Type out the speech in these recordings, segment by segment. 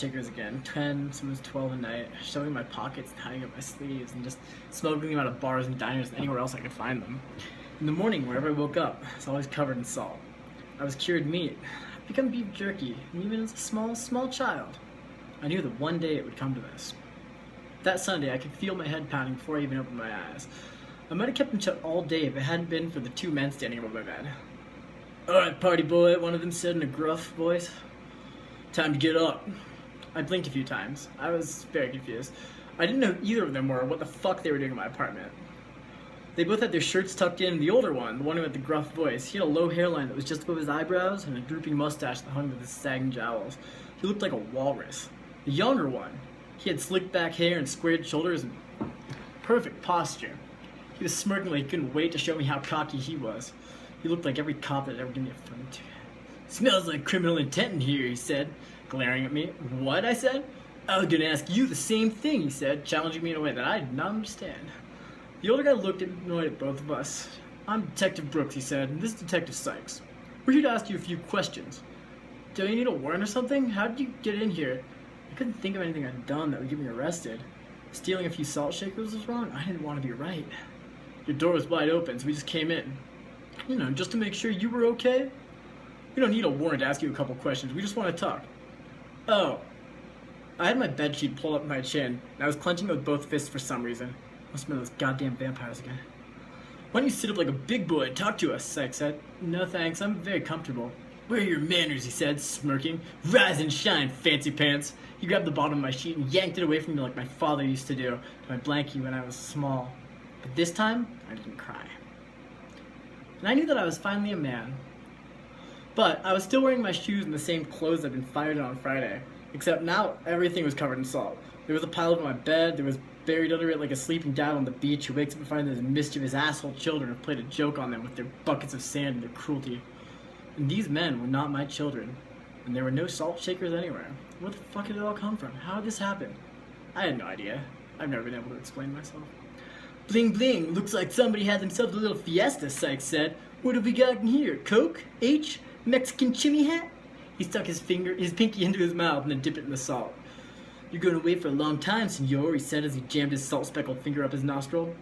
shakers again. 10, sometimes 12 at night, shoving in my pockets and hiding up my sleeves, and just smuggling them out of bars and diners and anywhere else I could find them. In the morning, wherever I woke up, I was always covered in salt. I was cured meat. I'd become beef jerky, and even as a small child, I knew that one day it would come to this. That Sunday, I could feel my head pounding before I even opened my eyes. I might have kept them shut all day if it hadn't been for the two men standing above my bed. "Alright, party boy," one of them said in a gruff voice. "Time to get up." I blinked a few times. I was very confused. I didn't know who either of them were or what the fuck they were doing in my apartment. They both had their shirts tucked in. The older one, the one who had the gruff voice, he had a low hairline that was just above his eyebrows and a drooping mustache that hung with his sagging jowls. He looked like a walrus. The younger one, he had slicked back hair and squared shoulders and perfect posture. He was smirking like he couldn't wait to show me how cocky he was. He looked like every cop that had ever given me a phone to. "Smells like criminal intent in here," he said, glaring at me. "What?" I said. "I was gonna ask you the same thing," he said, challenging me in a way that I did not understand. The older guy looked annoyed at both of us. "I'm Detective Brooks," he said, "and this is Detective Sykes. We're here to ask you a few questions. Do you need a warrant or something? How did you get in here?" I couldn't think of anything I'd done that would get me arrested. Stealing a few salt shakers was wrong. I didn't want to be right. "Your door was wide open, so we just came in. Just to make sure you were okay. We don't need a warrant to ask you a couple questions. We just want to talk." "Oh." I had my bedsheet pulled up my chin, and I was clenching it with both fists for some reason. Must have been those goddamn vampires again. "Why don't you sit up like a big boy and talk to us?" Sykes said. "No thanks, I'm very comfortable." "Where are your manners?" he said, smirking. "Rise and shine, fancy pants." He grabbed the bottom of my sheet and yanked it away from me like my father used to do to my blankie when I was small. But this time, I didn't cry. And I knew that I was finally a man. But I was still wearing my shoes and the same clothes I'd been fired on Friday. Except now, everything was covered in salt. There was a pile over my bed, there was buried under it like a sleeping dad on the beach who wakes up and finds those mischievous asshole children have played a joke on them with their buckets of sand and their cruelty. And these men were not my children. And there were no salt shakers anywhere. Where the fuck did it all come from? How did this happen? I had no idea. I've never been able to explain myself. "Bling bling, looks like somebody had themselves a little fiesta," Sykes said. "What have we got in here? Coke? H? Mexican chimney hat?" He stuck his pinky into his mouth and then dipped it in the salt. "You're going to wait for a long time, senor," he said as he jammed his salt-speckled finger up his nostril.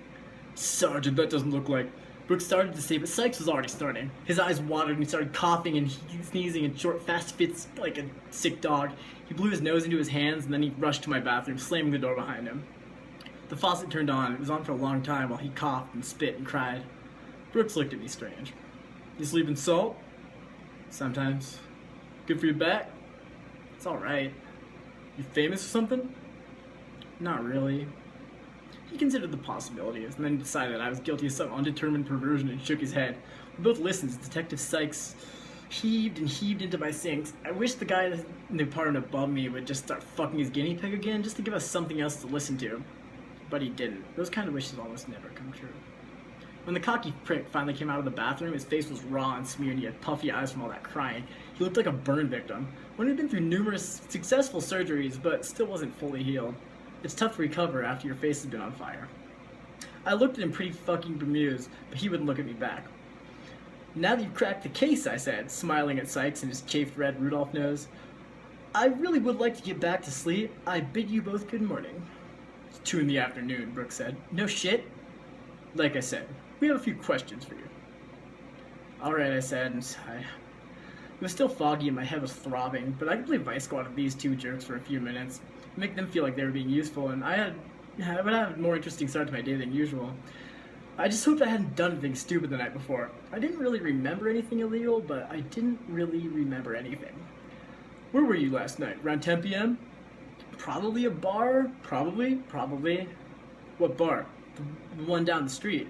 "Sergeant, that doesn't look like..." Brooks started to say, but Sykes was already starting. His eyes watered and he started coughing and sneezing in short, fast fits like a sick dog. He blew his nose into his hands and then he rushed to my bathroom, slamming the door behind him. The faucet turned on. It was on for a long time while he coughed and spit and cried. Brooks looked at me strange. "You sleep in salt?" "Sometimes." "Good for your back?" "It's alright." "You famous or something?" "Not really." He considered the possibilities and then decided that I was guilty of some undetermined perversion and shook his head. We both listened as Detective Sykes heaved and heaved into my sinks. I wish the guy in the apartment above me would just start fucking his guinea pig again just to give us something else to listen to. But he didn't. Those kind of wishes almost never come true. When the cocky prick finally came out of the bathroom, his face was raw and smeared and he had puffy eyes from all that crying. He looked like a burn victim. One who'd been through numerous successful surgeries but still wasn't fully healed. It's tough to recover after your face has been on fire. I looked at him pretty fucking bemused, but he wouldn't look at me back. "Now that you've cracked the case," I said, smiling at Sykes and his chafed red Rudolph nose, "I really would like to get back to sleep. I bid you both good morning." "It's 2 in the afternoon, Brooks said. "No shit." "Like I said, we have a few questions for you." "Alright," I said, and sighed. It was still foggy and my head was throbbing, but I could play Vice Squad with these two jerks for a few minutes, make them feel like they were being useful, and I would have a more interesting start to my day than usual. I just hoped I hadn't done anything stupid the night before. I didn't really remember anything illegal, but I didn't really remember anything. "Where were you last night? Around 10 p.m.? "Probably a bar. Probably. "What bar?" "The one down the street."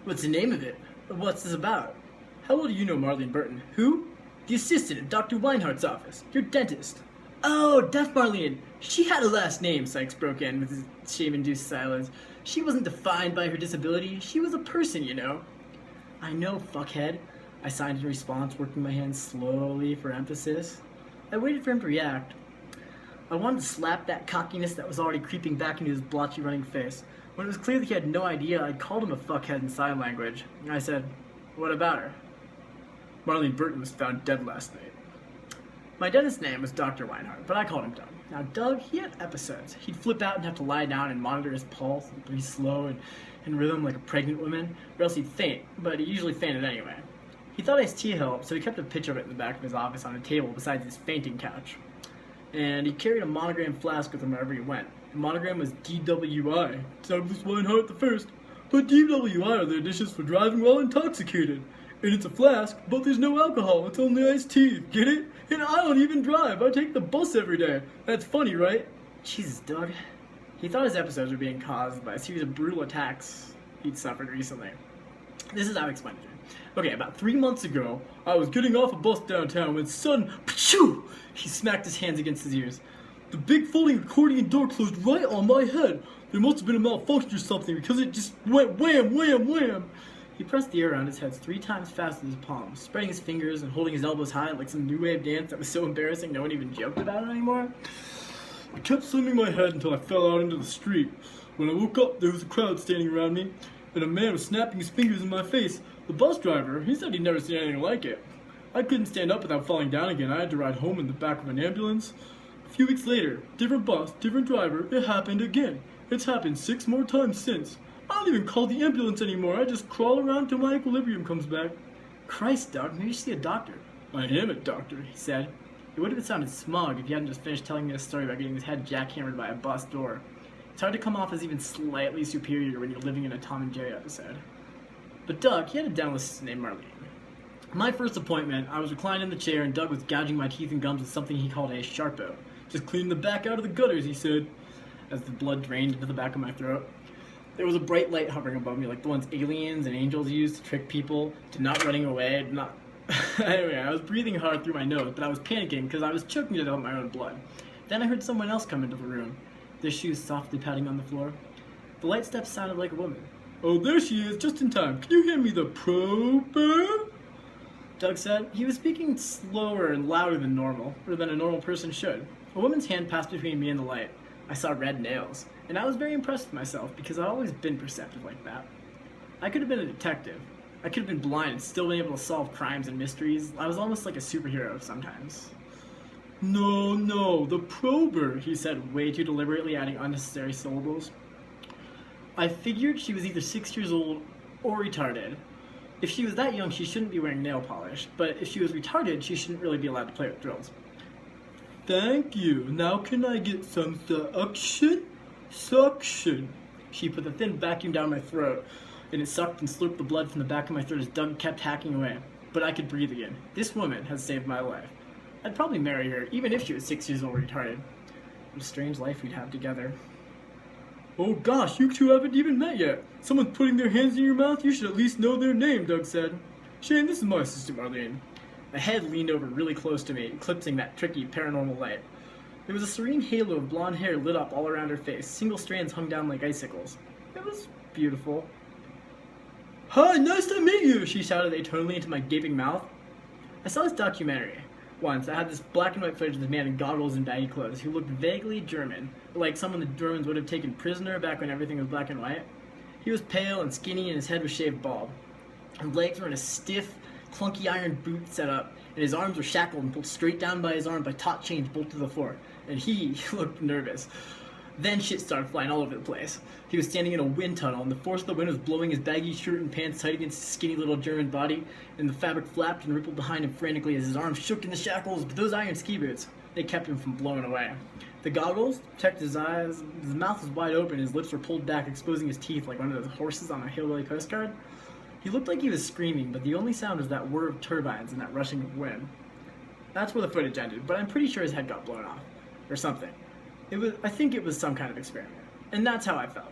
"What's the name of it? What's this about?" "How well do you know Marlene Burton?" "Who?" "The assistant at Dr. Weinhardt's office. Your dentist." "Oh, Deaf Marlene. She had a last name," Sykes broke in with his shame-induced silence. "She wasn't defined by her disability. She was a person, you know." "I know, fuckhead," I signed in response, working my hands slowly for emphasis. I waited for him to react. I wanted to slap that cockiness that was already creeping back into his blotchy running face. When it was clear that he had no idea, I'd called him a fuckhead in sign language. I said, "What about her?" "Marlene Burton was found dead last night." My dentist's name was Dr. Weinhardt, but I called him Doug. Now, Doug, he had episodes. He'd flip out and have to lie down and monitor his pulse and breathe slow and in rhythm like a pregnant woman, or else he'd faint, but he usually fainted anyway. He thought iced tea helped, so he kept a pitcher of it in the back of his office on a table beside his fainting couch. And he carried a monogram flask with him wherever he went. The monogram was DWI, Douglas Weinhardt the First. But DWI are the initials for driving while intoxicated. And it's a flask, but there's no alcohol, it's only iced tea, get it? And I don't even drive, I take the bus every day. That's funny, right? Jesus, Doug. He thought his episodes were being caused by a series of brutal attacks he'd suffered recently. This is how he explained it. Okay, about 3 months ago, I was getting off a bus downtown when sudden, pachoo! He smacked his hands against his ears. The big folding accordion door closed right on my head. There must have been a malfunction or something because it just went wham, wham, wham. He pressed the air around his head 3 times fast with his palms, spreading his fingers and holding his elbows high like some new wave dance that was so embarrassing no one even joked about it anymore. I kept swinging my head until I fell out into the street. When I woke up, there was a crowd standing around me, and a man was snapping his fingers in my face. The bus driver, he said he'd never seen anything like it. I couldn't stand up without falling down again. I had to ride home in the back of an ambulance. A few weeks later, different bus, different driver, it happened again. It's happened 6 more times since. I don't even call the ambulance anymore. I just crawl around till my equilibrium comes back. Christ, Doug, maybe you should see a doctor. I am a doctor, he said. It would have sounded smug if he hadn't just finished telling me a story about getting his head jackhammered by a bus door. It's hard to come off as even slightly superior when you're living in a Tom and Jerry episode. But Doug, he had a dental assistant named Marlene. My first appointment, I was reclined in the chair and Doug was gouging my teeth and gums with something he called a Sharpo. Just cleaning the back out of the gutters, he said, as the blood drained into the back of my throat. There was a bright light hovering above me, like the ones aliens and angels use to trick people to not running away, not... Anyway, I was breathing hard through my nose, but I was panicking because I was choking to death with my own blood. Then I heard someone else come into the room, their shoes softly padding on the floor. The light steps sounded like a woman. Oh, there she is, just in time. Can you hand me the prober? Doug said. He was speaking slower and louder than normal, or than a normal person should. A woman's hand passed between me and the light. I saw red nails, and I was very impressed with myself because I've always been perceptive like that. I could have been a detective. I could have been blind and still been able to solve crimes and mysteries. I was almost like a superhero sometimes. No, the prober, he said way too deliberately, adding unnecessary syllables. I figured she was either 6 years old or retarded. If she was that young, she shouldn't be wearing nail polish, but if she was retarded, she shouldn't really be allowed to play with drills. Thank you. Now can I get some suction? Suction. She put the thin vacuum down my throat, and it sucked and slurped the blood from the back of my throat as Doug kept hacking away. But I could breathe again. This woman has saved my life. I'd probably marry her, even if she was 6 years old retarded. What a strange life we'd have together. Oh gosh, you two haven't even met yet. Someone's putting their hands in your mouth, you should at least know their name, Doug said. Shane, this is my assistant, Marlene. A head leaned over really close to me, eclipsing that tricky paranormal light. There was a serene halo of blonde hair lit up all around her face. Single strands hung down like icicles. It was beautiful. Hi, nice to meet you, she shouted atonally into my gaping mouth. I saw this documentary once. I had this black and white footage of this man in goggles and baggy clothes who looked vaguely German, like someone the Germans would have taken prisoner back when everything was black and white. He was pale and skinny and his head was shaved bald. His legs were in a stiff, clunky iron boot set up, and his arms were shackled and pulled straight down by his arm by taut chains bolted to the floor. And he looked nervous. Then shit started flying all over the place. He was standing in a wind tunnel, and the force of the wind was blowing his baggy shirt and pants tight against his skinny little German body, and the fabric flapped and rippled behind him frantically as his arms shook in the shackles, but those iron ski boots, they kept him from blowing away. The goggles protected his eyes, his mouth was wide open, his lips were pulled back, exposing his teeth like one of those horses on a hillbilly postcard. He looked like he was screaming, but the only sound was that whir of turbines and that rushing of wind. That's where the footage ended, but I'm pretty sure his head got blown off. Or something. I think it was some kind of experiment. And that's how I felt.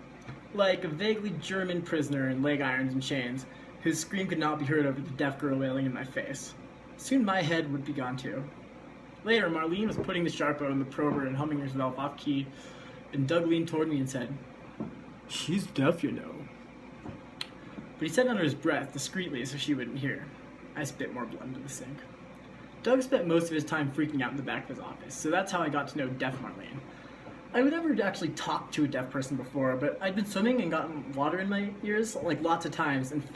Like a vaguely German prisoner in leg irons and chains, whose scream could not be heard over the deaf girl wailing in my face. Soon my head would be gone too. Later, Marlene was putting the Sharpo in the prober and humming herself off key, and Doug leaned toward me and said, "She's deaf, you know." But he said under his breath, discreetly so she wouldn't hear. I spit more blood into the sink. Doug spent most of his time freaking out in the back of his office, so that's how I got to know deaf Marlene. I would never actually talk to a deaf person before, but I'd been swimming and gotten water in my ears, like lots of times, and felt